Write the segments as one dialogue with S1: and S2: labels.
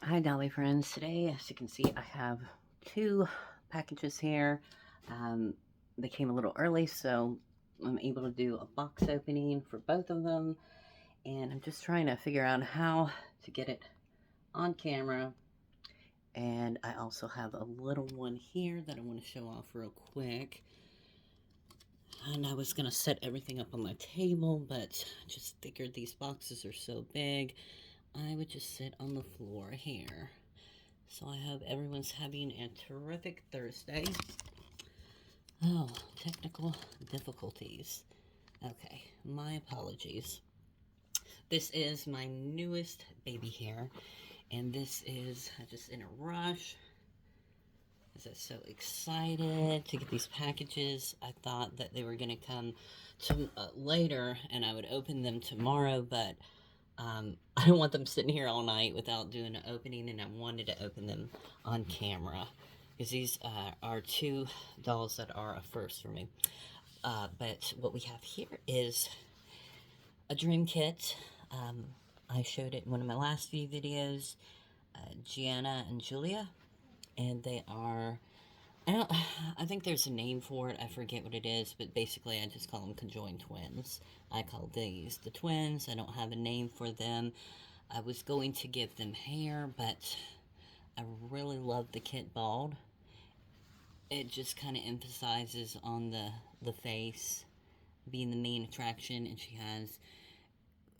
S1: Hi Dolly friends. Today, as you can see, I have two packages here. Um, they came a little early, so I'm able to do a box opening for both of them. And I'm just trying to figure out how to get it on camera. And I also have a little one here that I want to show off real quick. And I was going to set everything up on my table, but I just figured these boxes are so big, I would just sit on the floor here. So I hope everyone's having a terrific Thursday. Oh, technical difficulties. Okay, my apologies. This is my newest baby hair, and this is just in a rush. I was so excited to get these packages. I thought that they were going to come to later, and I would open them tomorrow, but I don't want them sitting here all night without doing an opening, and I wanted to open them on camera because these are two dolls that are a first for me. But what we have here is a dream kit. I showed it in one of my last few videos, Gianna and Giulia, and they are, I think there's a name for it. I forget what it is, but basically I just call them conjoined twins. I call these the twins. I don't have a name for them. I was going to give them hair, but I really love the kit bald. It just kind of emphasizes on the face being the main attraction, and she has,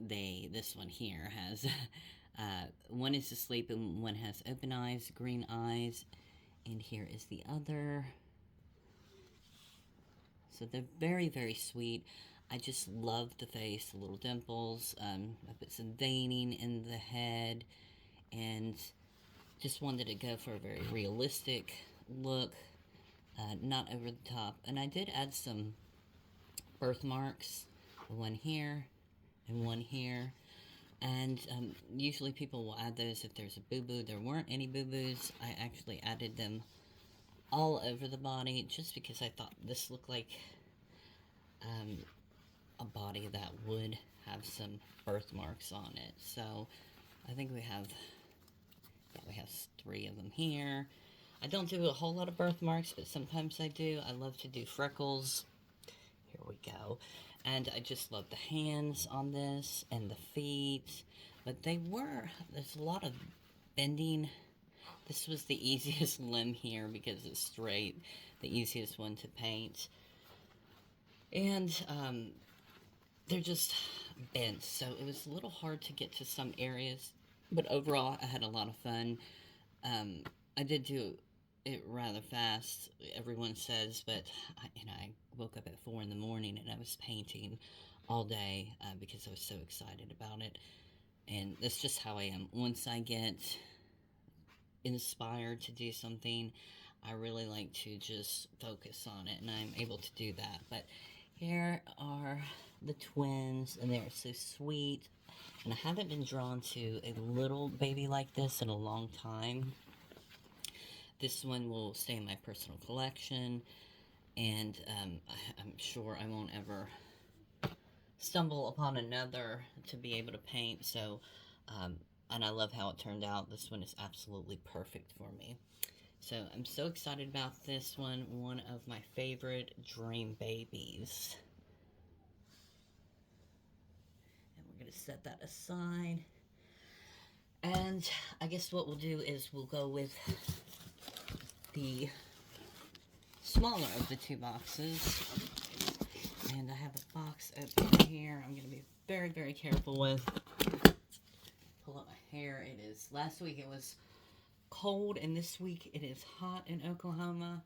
S1: this one here has, one is asleep and one has open eyes, green eyes, and here is the other. So they're very, very sweet. I just love the face, the little dimples. I put some veining in the head, and just wanted to go for a very realistic look, not over the top. And I did add some birthmarks, one here and one here. And usually people will add those if there's a boo-boo. There weren't any boo-boos. I actually added them all over the body just because I thought this looked like a body that would have some birthmarks on it. So I think we have three of them here. I don't do a whole lot of birthmarks, but sometimes I do. I love to do freckles. Here we go. And I just love the hands on this and the feet. But there's a lot of bending. This was the easiest limb here because it's straight. The easiest one to paint. And they're just bent. So it was a little hard to get to some areas. But overall, I had a lot of fun. I did do it rather fast, everyone says, but I woke up at 4 in the morning and I was painting all day because I was so excited about it. And that's just how I am. Once I get inspired to do something, I really like to just focus on it, and I'm able to do that. But here are the twins, and they're so sweet. And I haven't been drawn to a little baby like this in a long time. This one will stay in my personal collection, and I'm sure I won't ever stumble upon another to be able to paint. So, and I love how it turned out. This one is absolutely perfect for me. So I'm so excited about this one. One of my favorite dream babies. And we're going to set that aside. And I guess what we'll do is we'll go with the smaller of the two boxes. And I have a box open here. I'm going to be very, very careful with. Pull up my hair. It is, last week it was cold, and this week it is hot in Oklahoma.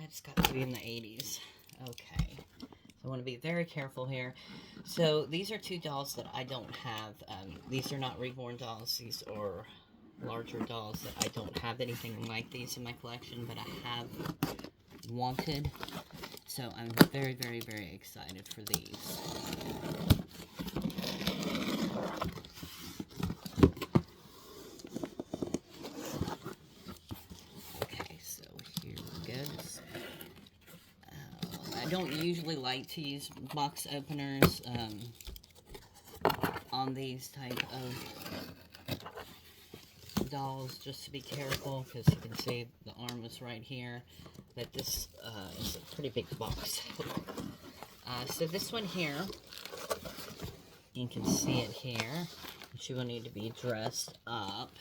S1: I just got to be in the 80s. Okay. So I want to be very careful here. So these are two dolls that I don't have. These are not reborn dolls. These are larger dolls that I don't have anything like these in my collection, but I have wanted. So I'm very, very, very excited for these. Okay, so here we go. I don't usually like to use box openers on these type of dolls, just to be careful, because you can see the arm is right here. But this is a pretty big box. So this one here, you can see it here. She will need to be dressed up.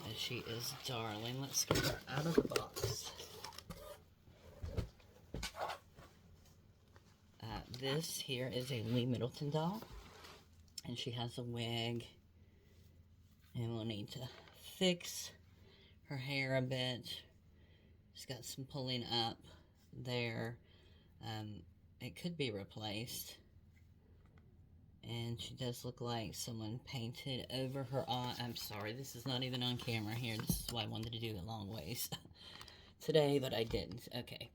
S1: And she is darling. Let's get her out of the box. This here is a Lee Middleton doll. And she has a wig. And we'll need to fix her hair a bit. She's got some pulling up there. It could be replaced. And she does look like someone painted over her eye. I'm sorry, this is not even on camera here. This is why I wanted to do it long ways today, but I didn't. Okay.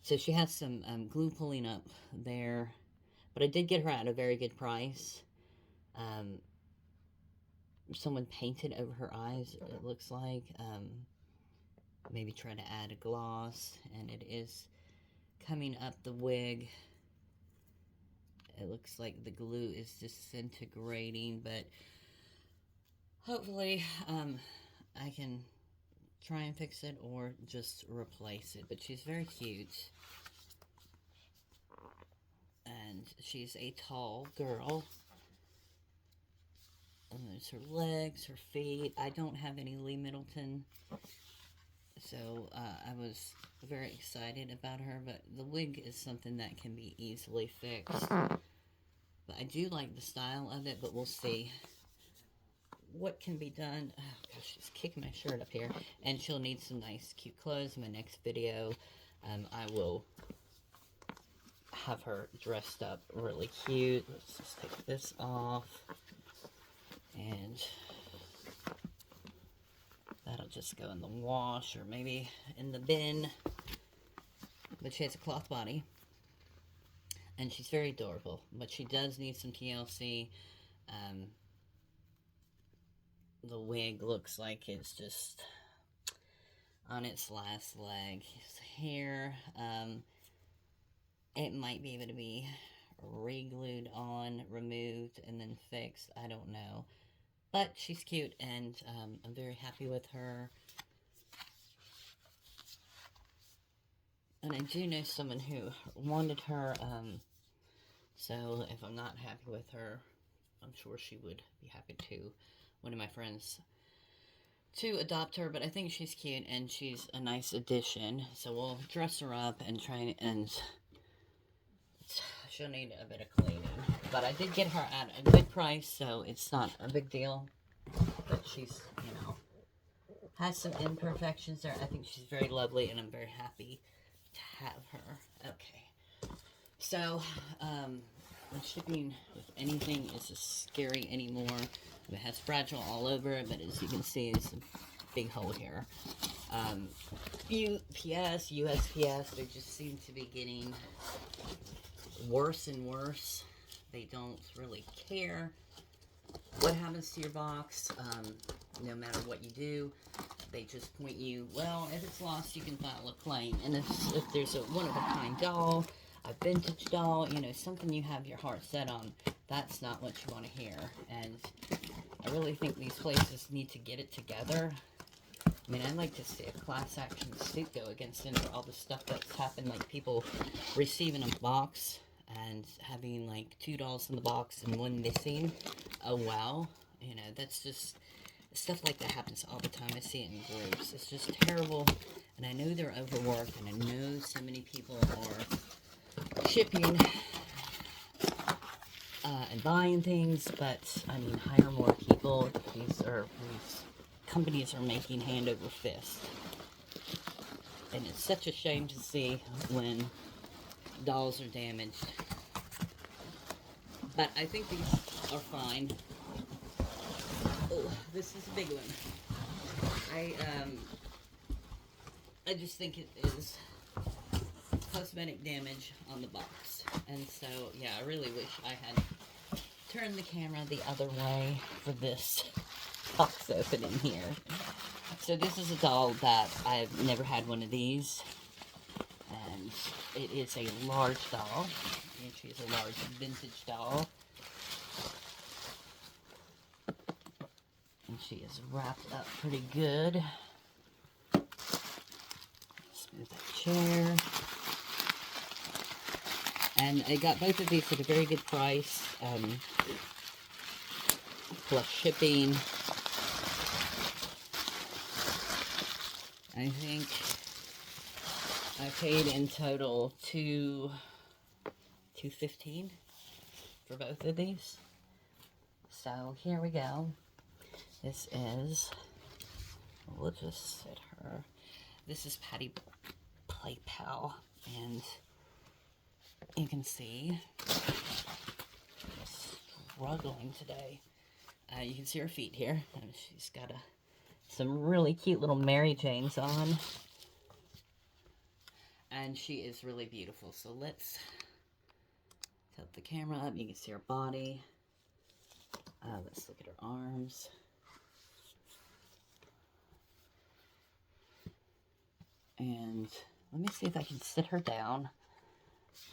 S1: So she has some glue pulling up there. But I did get her at a very good price. Someone painted over her eyes, it looks like. Maybe try to add a gloss. And it is coming up the wig. It looks like the glue is disintegrating, but hopefully I can try and fix it or just replace it. But she's very cute. And she's a tall girl. And there's her legs, her feet. I don't have any Lee Middleton, so I was very excited about her, but the wig is something that can be easily fixed. But I do like the style of it, but we'll see what can be done. Oh gosh, she's kicking my shirt up here. And she'll need some nice, cute clothes. In my next video, I will have her dressed up really cute. Let's just take this off. And that'll just go in the wash or maybe in the bin. But she has a cloth body. And she's very adorable. But she does need some TLC. The wig looks like it's just on its last leg. His hair, it might be able to be re-glued on, removed, and then fixed. I don't know. But she's cute, and I'm very happy with her. And I do know someone who wanted her, so if I'm not happy with her, I'm sure she would be happy to, one of my friends, to adopt her. But I think she's cute, and she's a nice addition. So we'll dress her up and try and she'll need a bit of cleaning. But I did get her at a good price, so it's not a big deal. But she's, you know, has some imperfections there. I think she's very lovely, and I'm very happy to have her. Okay. So, shipping with anything isn't scary anymore. It has fragile all over it, but as you can see, it's a big hole here. UPS, USPS, they just seem to be getting worse and worse. They don't really care what happens to your box, no matter what you do. They just point you, well, if it's lost, you can file a claim. And if there's a one-of-a-kind doll, a vintage doll, you know, something you have your heart set on, that's not what you want to hear. And I really think these places need to get it together. I mean, I'd like to see a class action suit go against them for all the stuff that's happened, like people receiving a box and having like 2 dolls in the box and 1 missing. Oh wow, you know, that's just stuff like that happens all the time. I see it in groups. It's just terrible, and I know they're overworked, and I know so many people are shipping and buying things, but I mean, hire more people. These companies are making hand over fist, and it's such a shame to see when dolls are damaged. But I think these are fine. Oh, this is a big one. I just think it is cosmetic damage on the box. And so, yeah, I really wish I had turned the camera the other way for this box opening here. So this is a doll that I've never had one of these. And it is a large doll. And she's a large vintage doll. And She is wrapped up pretty good. Smooth that chair. And I got both of these at a very good price, plus shipping. I think I paid in total $215 for both of these. So here we go. This is, we'll just sit her. This is Patty Play Pal, and you can see she's struggling today. You can see her feet here. She's got some really cute little Mary Janes on, and she is really beautiful. So let's tilt the camera up. You can see her body. Let's look at her arms. And let me see if I can sit her down.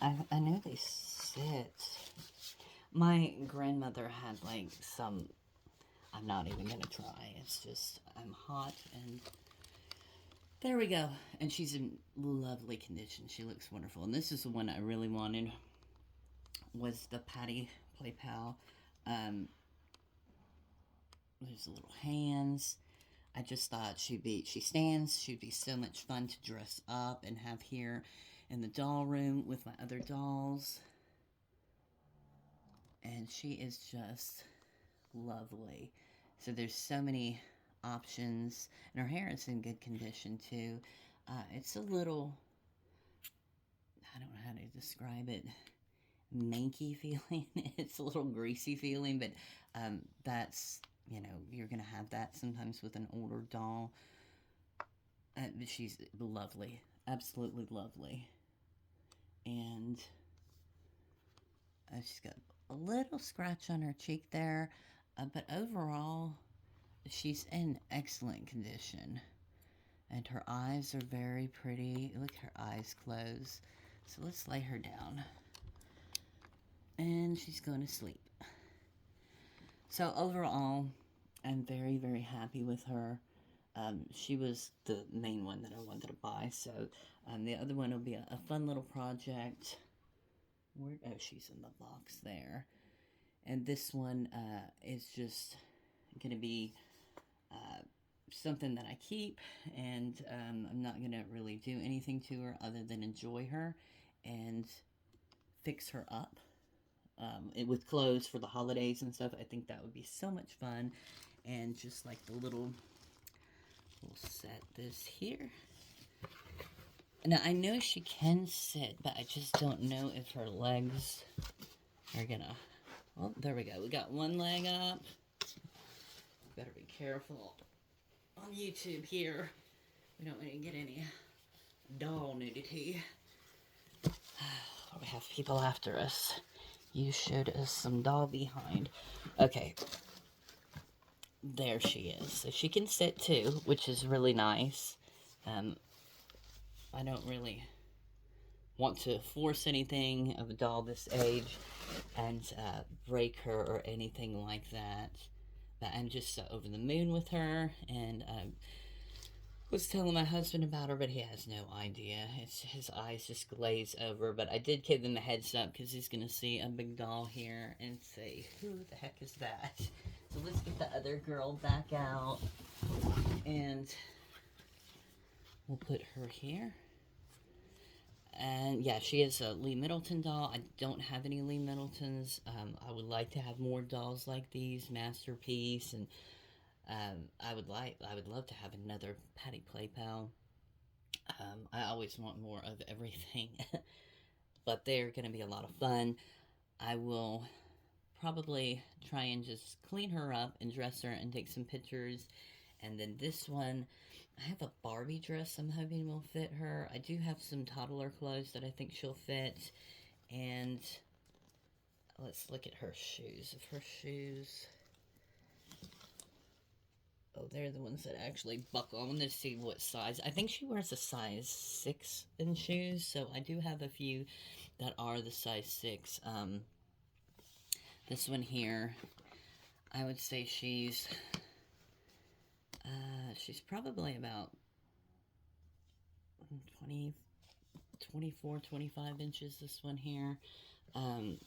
S1: I know they sit. My grandmother had like some, I'm not even going to try. It's just, I'm hot, and there we go. And she's in lovely condition. She looks wonderful. And this is the one I really wanted, was the Patty Play Pal. There's little hands. I just thought she stands, she'd be so much fun to dress up and have here in the doll room with my other dolls. And she is just lovely. So there's so many options, and her hair is in good condition too. It's a little, I don't know how to describe it, manky feeling. It's a little greasy feeling, but that's, you know, you're going to have that sometimes with an older doll. She's lovely. Absolutely lovely. And she's got a little scratch on her cheek there. But overall, she's in excellent condition. And her eyes are very pretty. Look, her eyes close. So let's lay her down. And she's going to sleep. So overall, I'm very, very happy with her. She was the main one that I wanted to buy. So the other one will be a fun little project. Oh, she's in the box there. And this one is just going to be something that I keep. And I'm not going to really do anything to her other than enjoy her and fix her up. With clothes for the holidays and stuff. I think that would be so much fun. And just like the little, we'll set this here. Now I know she can sit, but I just don't know if her legs are gonna, oh, there we go. We got one leg up. Better be careful on YouTube here. We don't want to get any doll nudity. We have people after us. You showed us some doll behind. Okay. There she is. So she can sit too, which is really nice. I don't really want to force anything of a doll this age and break her or anything like that. But I'm just so over the moon with her, and was telling my husband about her, but he has no idea. His eyes just glaze over. But I did give him a heads up because he's going to see a big doll here and say, who the heck is that? So let's get the other girl back out. And we'll put her here. And yeah, she is a Lee Middleton doll. I don't have any Lee Middletons. I would like to have more dolls like these, Masterpiece, and I would love to have another Patty Play Pal. I always want more of everything, but they're going to be a lot of fun. I will probably try and just clean her up and dress her and take some pictures. And then this one, I have a Barbie dress I'm hoping will fit her. I do have some toddler clothes that I think she'll fit. And let's look at her shoes. If her shoes... Oh, they're the ones that actually buckle. I want to see what size. I think she wears a size 6 in shoes. So I do have a few that are the size 6. This one here, I would say she's She's probably about 20, 24, 25 inches, this one here. Um,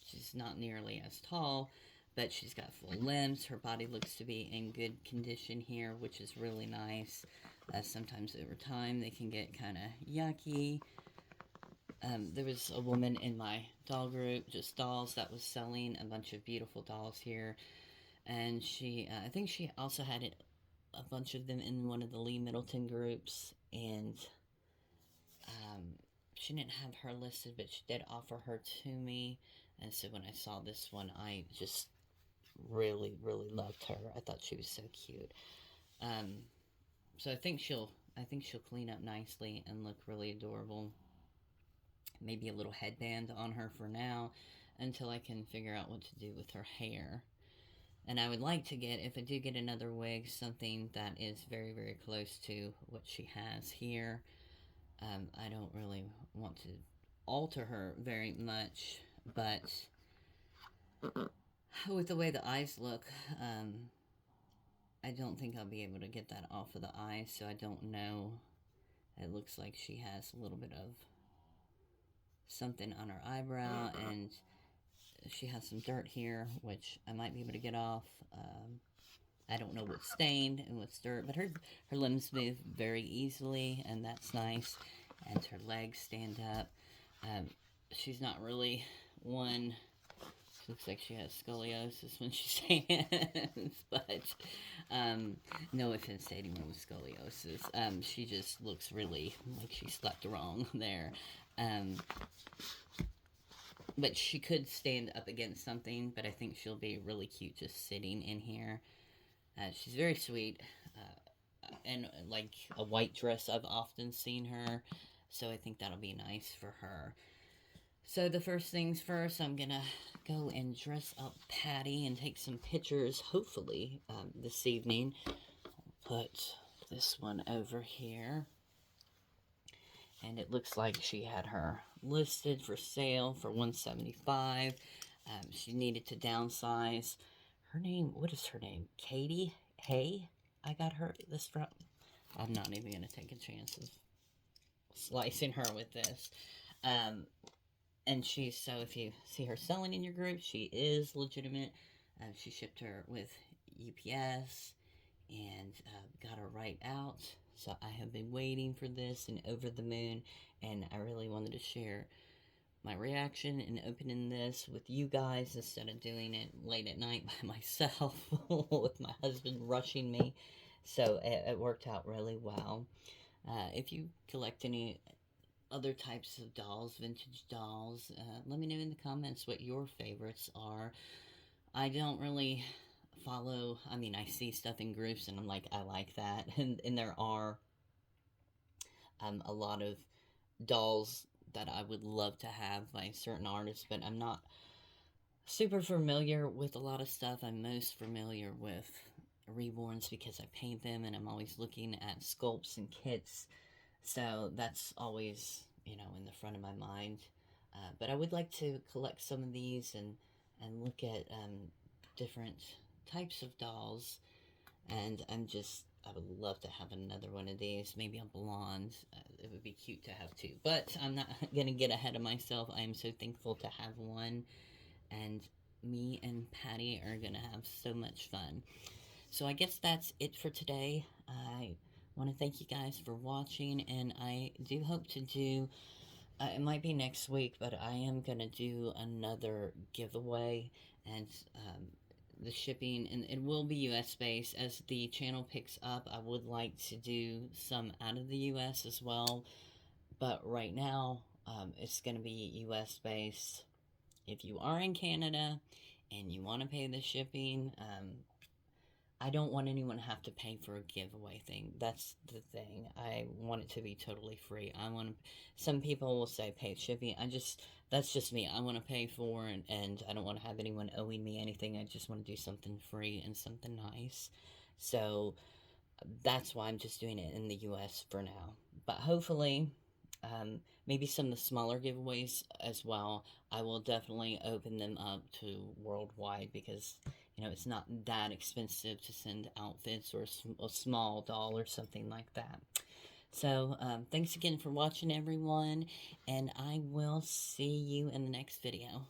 S1: she's not nearly as tall, but she's got full limbs. Her body looks to be in good condition here, which is really nice. Sometimes over time they can get kind of yucky. There was a woman in my doll group, just dolls, that was selling a bunch of beautiful dolls here. And she, I think she also had a bunch of them in one of the Lee Middleton groups. And um, she didn't have her listed, but she did offer her to me. And so when I saw this one, I just really, really loved her. I thought she was so cute. Um, so I think she'll clean up nicely and look really adorable. Maybe a little headband on her for now until I can figure out what to do with her hair. And I would like to get, if I do get another wig, something that is very, very close to what she has here. I don't really want to alter her very much, but with the way the eyes look, I don't think I'll be able to get that off of the eyes, so I don't know. It looks like she has a little bit of something on her eyebrow, and she has some dirt here, which I might be able to get off. I don't know what's stained and what's dirt, but her limbs move very easily, and that's nice. And her legs stand up. She's not really one. She looks like she has scoliosis when she stands, but no offense to anyone with scoliosis. She just looks really like she slept wrong there. But she could stand up against something, but I think she'll be really cute just sitting in here. She's very sweet, and like a white dress, I've often seen her, so I think that'll be nice for her. So the first things first, I'm gonna go and dress up Patty and take some pictures, hopefully, this evening. I'll put this one over here. And it looks like she had her listed for sale for $175. She needed to downsize. Her name, what is her name? Katie Hay? I got her this from. I'm not even going to take a chance of slicing her with this. And she's, so if you see her selling in your group, she is legitimate. She shipped her with UPS and got her right out. So I have been waiting for this and over the moon, and I really wanted to share my reaction and opening this with you guys instead of doing it late at night by myself with my husband rushing me. So it worked out really well. If you collect any other types of dolls, vintage dolls, let me know in the comments what your favorites are. I don't really follow, I mean, I see stuff in groups and I'm like, I like that. And there are a lot of dolls that I would love to have by certain artists, but I'm not super familiar with a lot of stuff. I'm most familiar with reborns because I paint them and I'm always looking at sculpts and kits. So that's always, you know, in the front of my mind. But I would like to collect some of these and look at different types of dolls. And I would love to have another one of these, maybe a blonde. It would be cute to have two. But I'm not going to get ahead of myself. I am so thankful to have one. And me and Patty are going to have so much fun. So I guess that's it for today. I want to thank you guys for watching, and I do hope to do, it might be next week, but I am going to do another giveaway, and the shipping, and it will be US based. As the channel picks up, I would like to do some out of the US as well, but right now it's going to be US based. If you are in Canada and you want to pay the shipping, I don't want anyone to have to pay for a giveaway thing. That's the thing. I want it to be totally free. Some people will say pay shipping. That's just me. I want to pay for it, and I don't want to have anyone owing me anything. I just want to do something free and something nice. So that's why I'm just doing it in the US for now. But hopefully, maybe some of the smaller giveaways as well, I will definitely open them up to worldwide because, you know, it's not that expensive to send outfits or a small doll or something like that. So, thanks again for watching, everyone, and I will see you in the next video.